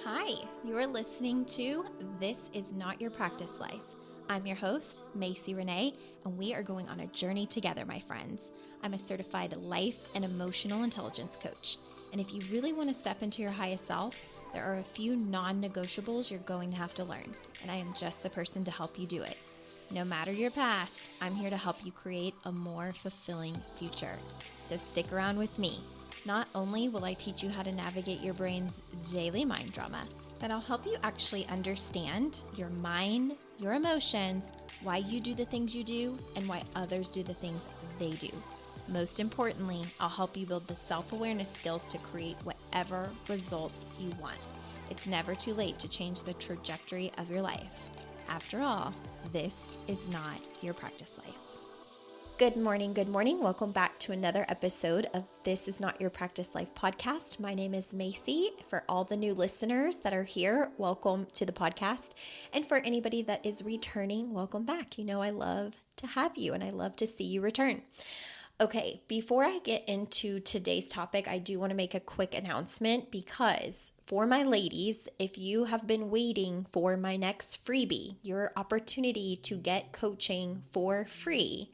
Hi, you're listening to This Is Not Your Practice Life. I'm your host, Macy Renee, and we are going on a journey together, my friends. I'm a certified life and emotional intelligence coach. And if you really want to step into your highest self, there are a few non-negotiables you're going to have to learn, and I am just the person to help you do it. No matter your past, I'm here to help you create a more fulfilling future. So stick around with me. Not only will I teach you how to navigate your brain's daily mind drama, but I'll help you actually understand your mind, your emotions, why you do the things you do, and why others do the things they do. Most importantly, I'll help you build the self-awareness skills to create whatever results you want. It's never too late to change the trajectory of your life. After all, this is not your practice life. Good morning. Welcome back to another episode of This Is Not Your Practice Life podcast. My name is Macy. For all the new listeners that are here, welcome to the podcast. And for anybody that is returning, welcome back. You know I love to have you and I love to see you return. Okay, before I get into today's topic, I do want to make a quick announcement because for my ladies, if you have been waiting for my next freebie, your opportunity to get coaching for free,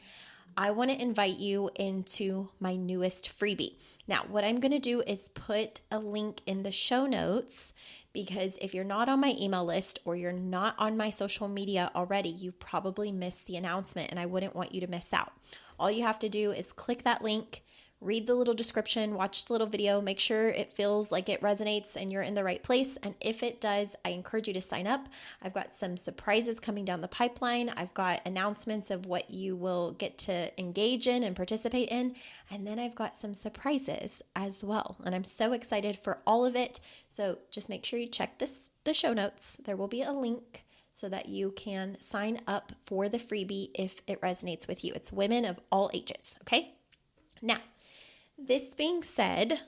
I want to invite you into my newest freebie. Now, what I'm going to do is put a link in the show notes because if you're not on my email list or you're not on my social media already, you probably missed the announcement and I wouldn't want you to miss out. All you have to do is click that link, read the little description, watch the little video, make sure it feels like it resonates and you're in the right place. And if it does, I encourage you to sign up. I've got some surprises coming down the pipeline. I've got announcements of what you will get to engage in and participate in. And then I've got some surprises as well. And I'm so excited for all of it. So just make sure you check the show notes. There will be a link so that you can sign up for the freebie if it resonates with you. It's women of all ages, okay? Now, this being said,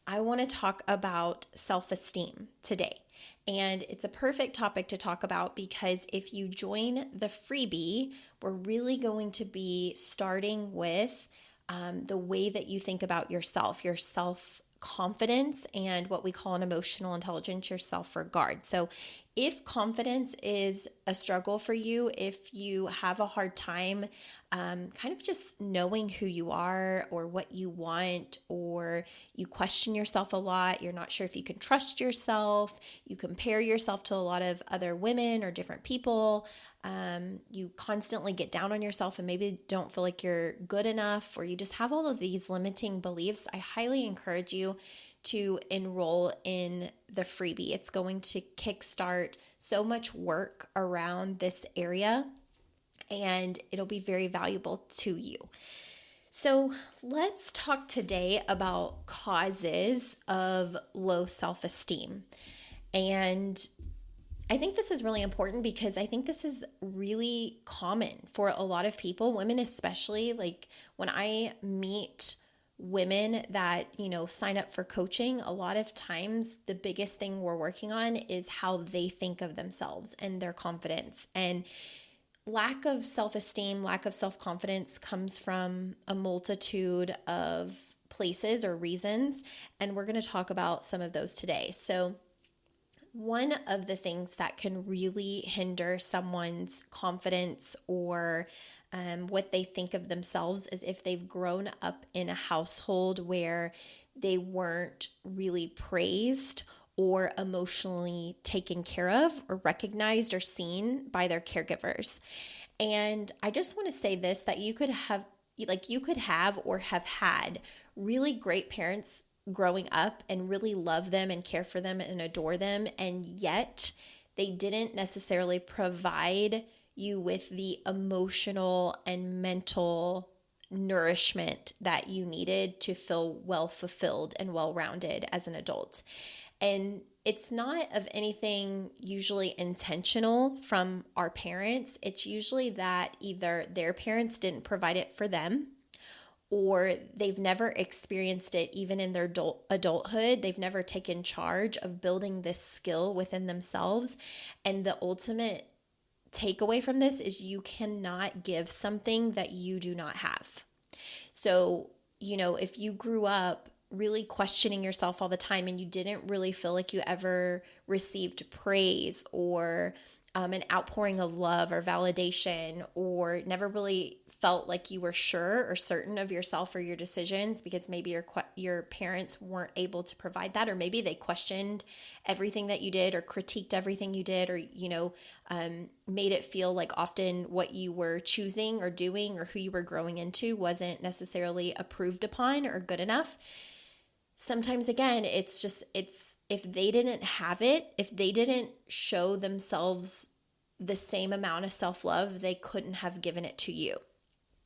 I want to talk about self-esteem today. And it's a perfect topic to talk about because if you join the freebie, we're really going to be starting with the way that you think about yourself, your self-confidence, and what we call an emotional intelligence, your self-regard. So if confidence is a struggle for you, if you have a hard time kind of just knowing who you are or what you want, or you question yourself a lot, you're not sure if you can trust yourself, you compare yourself to a lot of other women or different people, you constantly get down on yourself and maybe don't feel like you're good enough, or you just have all of these limiting beliefs, I highly encourage you to enroll in the freebie. It's going to kickstart so much work around this area and it'll be very valuable to you. So let's talk today about causes of low self-esteem. And I think this is really important because I think this is really common for a lot of people, women especially. Like when I meet women that, sign up for coaching, a lot of times the biggest thing we're working on is how they think of themselves and their confidence. And lack of self-esteem, lack of self-confidence comes from a multitude of places or reasons, and we're going to talk about some of those today. So one of the things that can really hinder someone's confidence or what they think of themselves is if they've grown up in a household where they weren't really praised or emotionally taken care of or recognized or seen by their caregivers. And I just want to say this, that you could have or have had really great parents growing up and really love them and care for them and adore them, and yet they didn't necessarily provide you with the emotional and mental nourishment that you needed to feel well fulfilled and well-rounded as an adult. And it's not of anything usually intentional from our parents. It's usually that either their parents didn't provide it for them, or they've never experienced it even in their adulthood. They've never taken charge of building this skill within themselves. And the ultimate takeaway from this is you cannot give something that you do not have. So, if you grew up really questioning yourself all the time and you didn't really feel like you ever received praise or an outpouring of love or validation, or never really felt like you were sure or certain of yourself or your decisions because maybe your parents weren't able to provide that, or maybe they questioned everything that you did or critiqued everything you did, or made it feel like often what you were choosing or doing or who you were growing into wasn't necessarily approved upon or good enough. Sometimes, again, it's if they didn't have it, if they didn't show themselves the same amount of self-love, they couldn't have given it to you.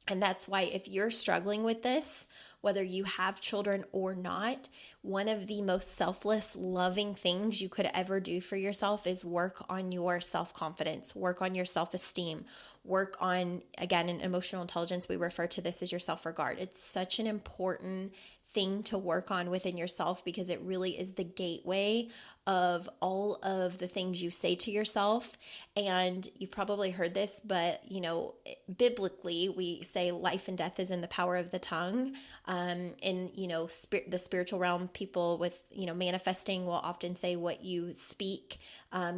And that's why if you're struggling with this, whether you have children or not, one of the most selfless, loving things you could ever do for yourself is work on your self-confidence, work on your self-esteem, work on, again, in emotional intelligence, we refer to this as your self-regard. It's such an important thing to work on within yourself because it really is the gateway of all of the things you say to yourself. And you've probably heard this, but biblically we say life and death is in the power of the tongue. In the spiritual realm, people with manifesting will often say what you speak,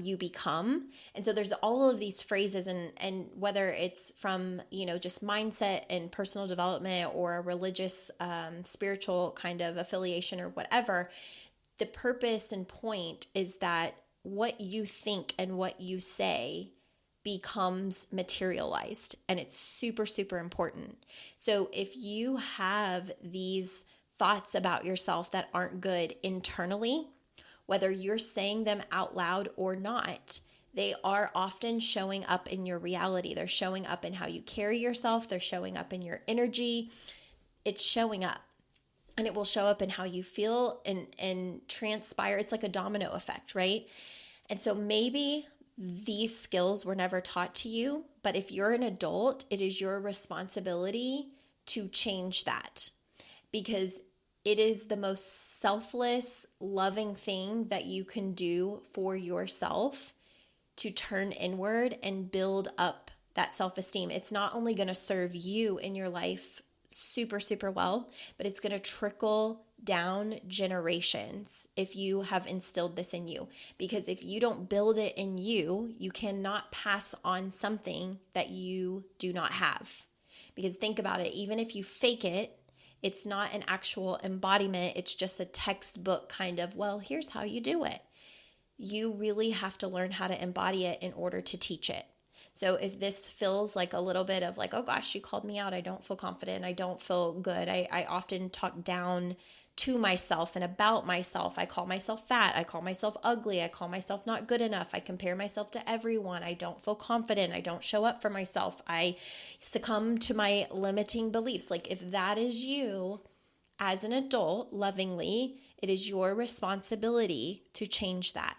you become. And so there's all of these phrases, and whether it's from just mindset and personal development or a religious spiritual kind of affiliation or whatever, the purpose and point is that what you think and what you say becomes materialized, and it's super, super important. So if you have these thoughts about yourself that aren't good internally, whether you're saying them out loud or not, they are often showing up in your reality. They're showing up in how you carry yourself. They're showing up in your energy. It's showing up. And it will show up in how you feel and transpire. It's like a domino effect, right? And so maybe these skills were never taught to you, but if you're an adult, it is your responsibility to change that, because it is the most selfless, loving thing that you can do for yourself to turn inward and build up that self-esteem. It's not only going to serve you in your life super, super well, but it's going to trickle down generations if you have instilled this in you. Because if you don't build it in you, you cannot pass on something that you do not have. Because think about it, even if you fake it, it's not an actual embodiment. It's just a textbook kind of, well, here's how you do it. You really have to learn how to embody it in order to teach it. So if this feels like a little bit of like, oh gosh, she called me out, I don't feel confident, I don't feel good, I often talk down to myself and about myself. I call myself fat, I call myself ugly, I call myself not good enough, I compare myself to everyone, I don't feel confident, I don't show up for myself, I succumb to my limiting beliefs. Like if that is you as an adult, lovingly, it is your responsibility to change that.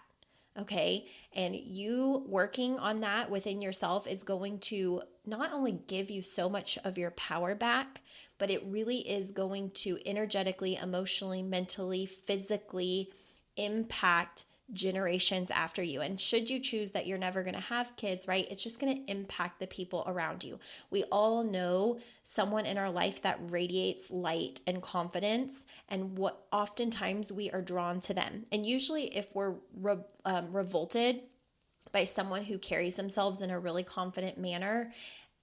Okay. And you working on that within yourself is going to not only give you so much of your power back, but it really is going to energetically, emotionally, mentally, physically impact generations after you. And should you choose that you're never going to have kids, right? It's just going to impact the people around you. We all know someone in our life that radiates light and confidence, and what oftentimes we are drawn to them. And usually if we're revolted by someone who carries themselves in a really confident manner,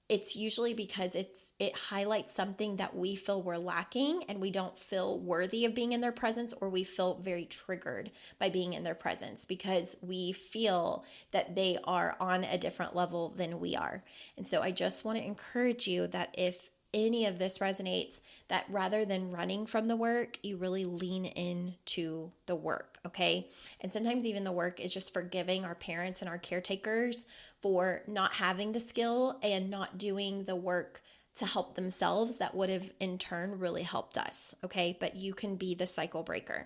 it's usually because it highlights something that we feel we're lacking and we don't feel worthy of being in their presence, or we feel very triggered by being in their presence because we feel that they are on a different level than we are. And so I just want to encourage you that if any of this resonates, that rather than running from the work, you really lean into the work, okay? And sometimes even the work is just forgiving our parents and our caretakers for not having the skill and not doing the work to help themselves that would have in turn really helped us, okay? But you can be the cycle breaker.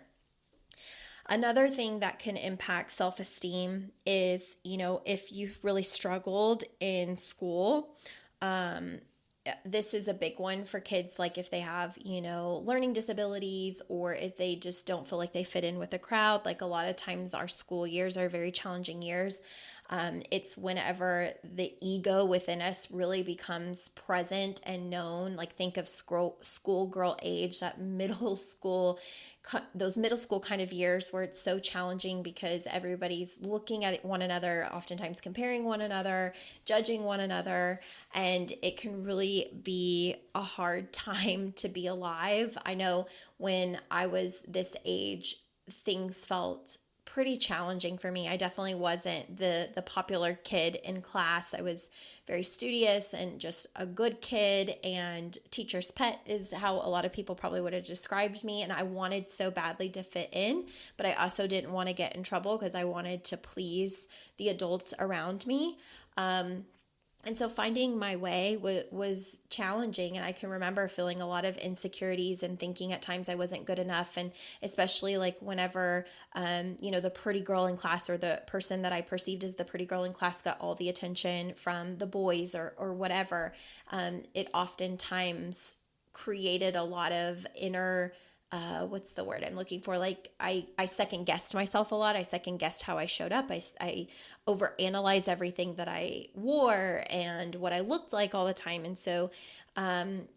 Another thing that can impact self-esteem is, if you've really struggled in school, this is a big one for kids, like if they have, learning disabilities, or if they just don't feel like they fit in with the crowd. Like a lot of times our school years are very challenging years. It's whenever the ego within us really becomes present and known. Like think of schoolgirl age, that those middle school kind of years where it's so challenging because everybody's looking at one another, oftentimes comparing one another, judging one another, and it can really be a hard time to be alive. I know when I was this age, things felt pretty challenging for me. I definitely wasn't the popular kid in class. I was very studious and just a good kid, and teacher's pet is how a lot of people probably would have described me. And I wanted so badly to fit in, but I also didn't want to get in trouble because I wanted to please the adults around me. And so finding my way was challenging. And I can remember feeling a lot of insecurities and thinking at times I wasn't good enough. And especially like whenever, the pretty girl in class, or the person that I perceived as the pretty girl in class, got all the attention from the boys or whatever, it oftentimes created a lot of inner what's the word I'm looking for? Like I second guessed myself a lot. I second guessed how I showed up. I overanalyzed everything that I wore and what I looked like all the time. And so,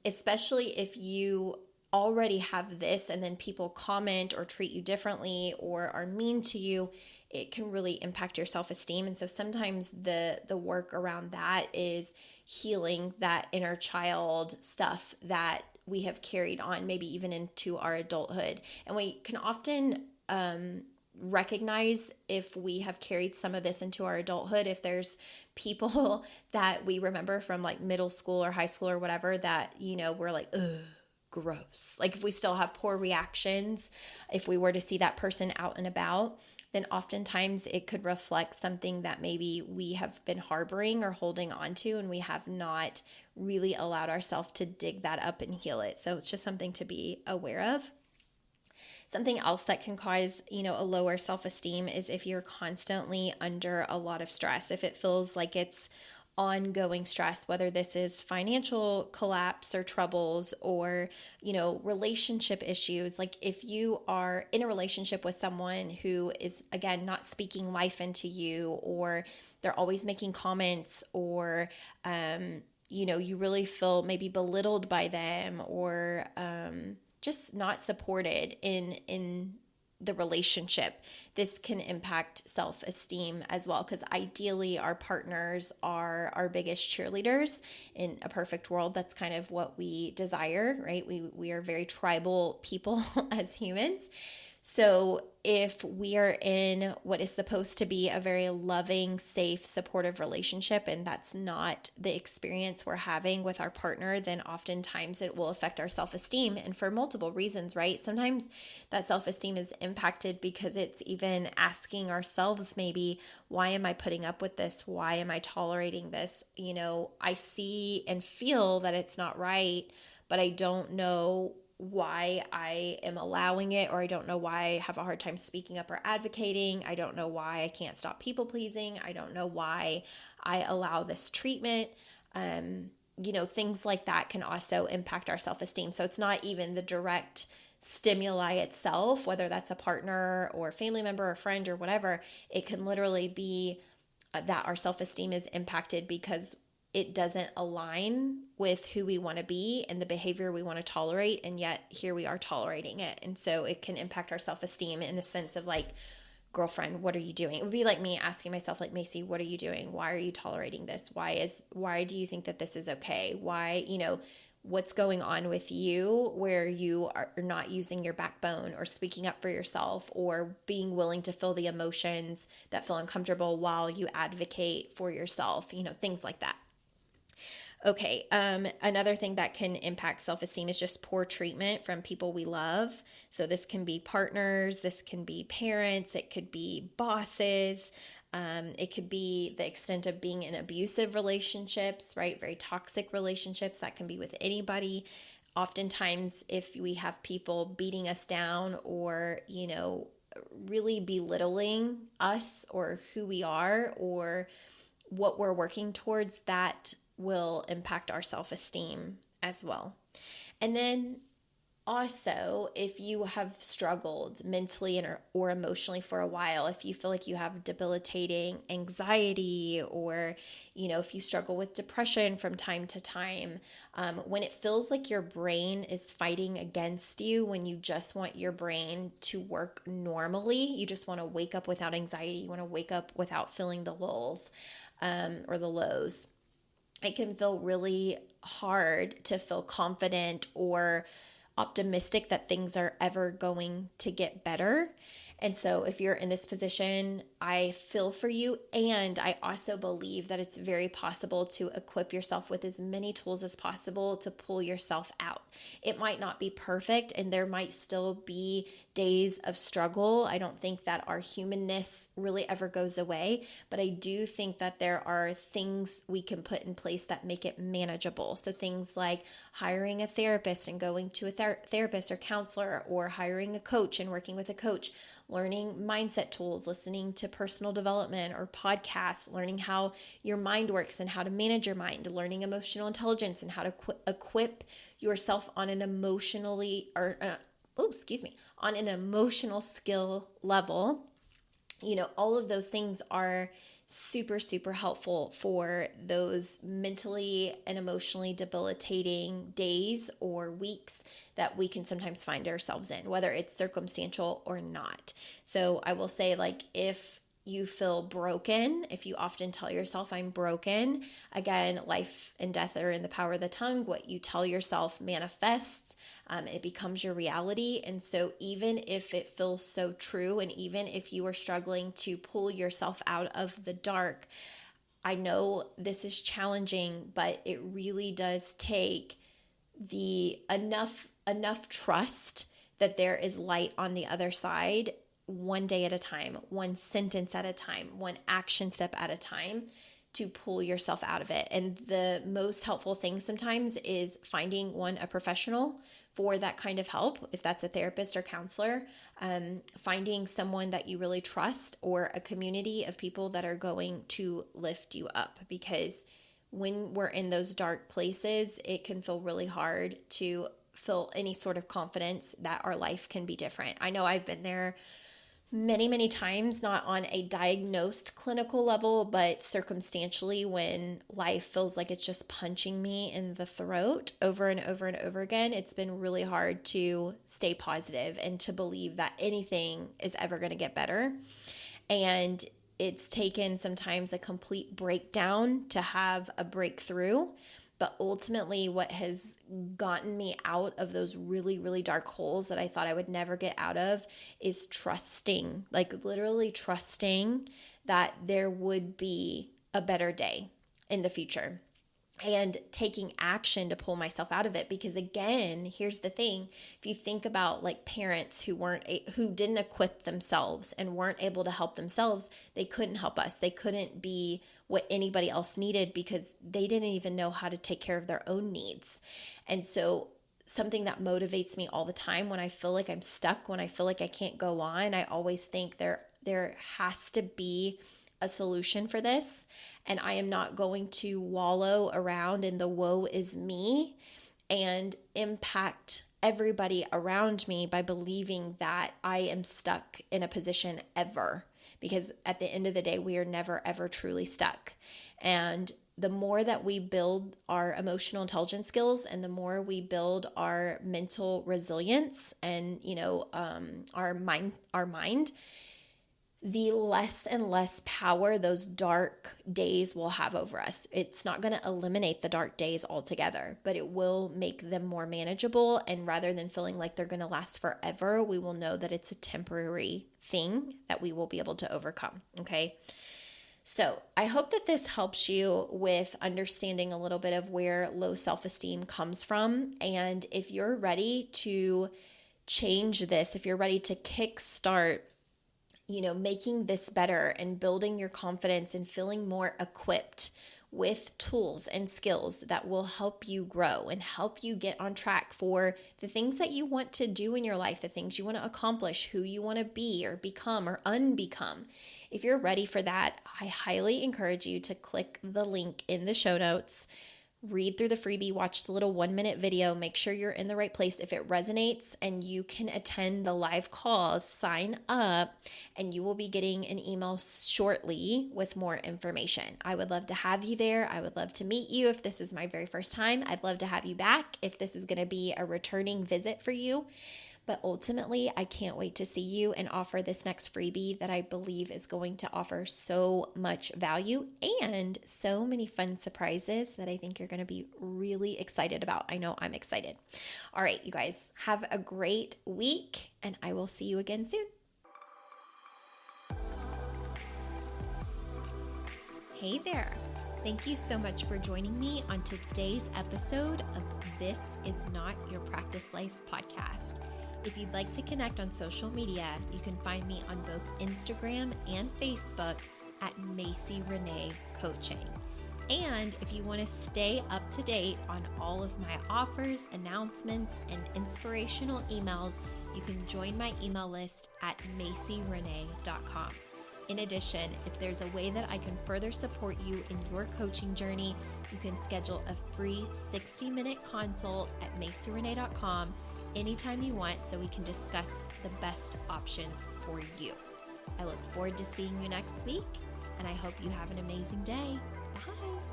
especially if you already have this and then people comment or treat you differently or are mean to you, it can really impact your self-esteem. And so sometimes the work around that is healing that inner child stuff that we have carried on, maybe even into our adulthood. And we can often recognize if we have carried some of this into our adulthood, if there's people that we remember from like middle school or high school or whatever that, we're like, ugh, gross. Like if we still have poor reactions, if we were to see that person out and about, then oftentimes it could reflect something that maybe we have been harboring or holding on to, and we have not really allowed ourselves to dig that up and heal it. So it's just something to be aware of. Something else that can cause, a lower self-esteem is if you're constantly under a lot of stress, if it feels like it's ongoing stress, whether this is financial collapse or troubles or, relationship issues. Like if you are in a relationship with someone who is, again, not speaking life into you, or they're always making comments, or, you really feel maybe belittled by them, or just not supported in the relationship, this can impact self-esteem as well, because ideally our partners are our biggest cheerleaders. In a perfect world, that's kind of what we desire, right? We are very tribal people as humans. So if we are in what is supposed to be a very loving, safe, supportive relationship, and that's not the experience we're having with our partner, then oftentimes it will affect our self-esteem, and for multiple reasons, right? Sometimes that self-esteem is impacted because it's even asking ourselves maybe, why am I putting up with this? Why am I tolerating this? I see and feel that it's not right, but I don't know why I am allowing it, or I don't know why I have a hard time speaking up or advocating. I don't know why I can't stop people pleasing. I don't know why I allow this treatment. Things like that can also impact our self-esteem. So it's not even the direct stimuli itself, whether that's a partner or family member or friend or whatever. It can literally be that our self-esteem is impacted because it doesn't align with who we want to be and the behavior we want to tolerate, and yet here we are tolerating it. And so it can impact our self-esteem in the sense of like, girlfriend, what are you doing? It would be like me asking myself, like, Macy, what are you doing? Why are you tolerating this? Why do you think that this is okay? Why, what's going on with you where you are not using your backbone or speaking up for yourself or being willing to feel the emotions that feel uncomfortable while you advocate for yourself, things like that. Okay, another thing that can impact self-esteem is just poor treatment from people we love. So this can be partners, this can be parents, it could be bosses, it could be the extent of being in abusive relationships, right? Very toxic relationships. That can be with anybody. Oftentimes, if we have people beating us down or, really belittling us or who we are or what we're working towards, that will impact our self-esteem as well. And then also, if you have struggled mentally or emotionally for a while, if you feel like you have debilitating anxiety, or, if you struggle with depression from time to time, when it feels like your brain is fighting against you, when you just want your brain to work normally, you just want to wake up without anxiety, you want to wake up without feeling the lulls or the lows, it can feel really hard to feel confident or optimistic that things are ever going to get better. And so if you're in this position, I feel for you. And I also believe that it's very possible to equip yourself with as many tools as possible to pull yourself out. It might not be perfect, and there might still be days of struggle. I don't think that our humanness really ever goes away, but I do think that there are things we can put in place that make it manageable. So things like hiring a therapist and going to a therapist or counselor, or hiring a coach and working with a coach, learning mindset tools, listening to personal development or podcasts, learning how your mind works and how to manage your mind, learning emotional intelligence and how to equip yourself on an on an emotional skill level. All of those things are super, super helpful for those mentally and emotionally debilitating days or weeks that we can sometimes find ourselves in, whether it's circumstantial or not. So I will say, if you feel broken, if you often tell yourself, I'm broken, again, life and death are in the power of the tongue. What you tell yourself manifests, it becomes your reality. And so even if it feels so true, and even if you are struggling to pull yourself out of the dark, I know this is challenging, but it really does take the enough trust that there is light on the other side, one day at a time, one sentence at a time, one action step at a time, to pull yourself out of it. And the most helpful thing sometimes is finding a professional for that kind of help, if that's a therapist or counselor, finding someone that you really trust, or a community of people that are going to lift you up. Because when we're in those dark places, it can feel really hard to feel any sort of confidence that our life can be different. I know I've been there many, many times, not on a diagnosed clinical level, but circumstantially, when life feels like it's just punching me in the throat over and over and over again. It's been really hard to stay positive and to believe that anything is ever going to get better. And it's taken sometimes a complete breakdown to have a breakthrough. But ultimately, what has gotten me out of those really, really dark holes that I thought I would never get out of is trusting, literally trusting that there would be a better day in the future, and taking action to pull myself out of it. Because again, here's the thing. If you think about parents who didn't equip themselves and weren't able to help themselves, they couldn't help us. They couldn't be what anybody else needed, because they didn't even know how to take care of their own needs. And so something that motivates me all the time, when I feel like I'm stuck, when I feel like I can't go on, I always think there has to be a solution for this, and I am not going to wallow around in the woe is me and impact everybody around me by believing that I am stuck in a position ever, because at the end of the day, we are never ever truly stuck. And the more that we build our emotional intelligence skills, and the more we build our mental resilience and our mind, the less and less power those dark days will have over us. It's not going to eliminate the dark days altogether, but it will make them more manageable. And rather than feeling like they're going to last forever, we will know that it's a temporary thing that we will be able to overcome. Okay. So I hope that this helps you with understanding a little bit of where low self-esteem comes from. And if you're ready to change this, if you're ready to kickstart making this better and building your confidence and feeling more equipped with tools and skills that will help you grow and help you get on track for the things that you want to do in your life, the things you want to accomplish, who you want to be or become or unbecome. If you're ready for that, I highly encourage you to click the link in the show notes. Read through the freebie, watch the little 1-minute video, make sure you're in the right place. If it resonates and you can attend the live calls, sign up and you will be getting an email shortly with more information. I would love to have you there. I would love to meet you if this is my very first time. I'd love to have you back if this is going to be a returning visit for you. But ultimately, I can't wait to see you and offer this next freebie that I believe is going to offer so much value and so many fun surprises that I think you're going to be really excited about. I know I'm excited. All right, you guys, have a great week, and I will see you again soon. Hey there. Thank you so much for joining me on today's episode of This Is Not Your Practice Life podcast. If you'd like to connect on social media, you can find me on both Instagram and Facebook at Macy Renee Coaching. And if you want to stay up to date on all of my offers, announcements, and inspirational emails, you can join my email list at macyrenee.com. In addition, if there's a way that I can further support you in your coaching journey, you can schedule a free 60-minute consult at macyrenee.com anytime you want so we can discuss the best options for you. I look forward to seeing you next week, and I hope you have an amazing day. Bye.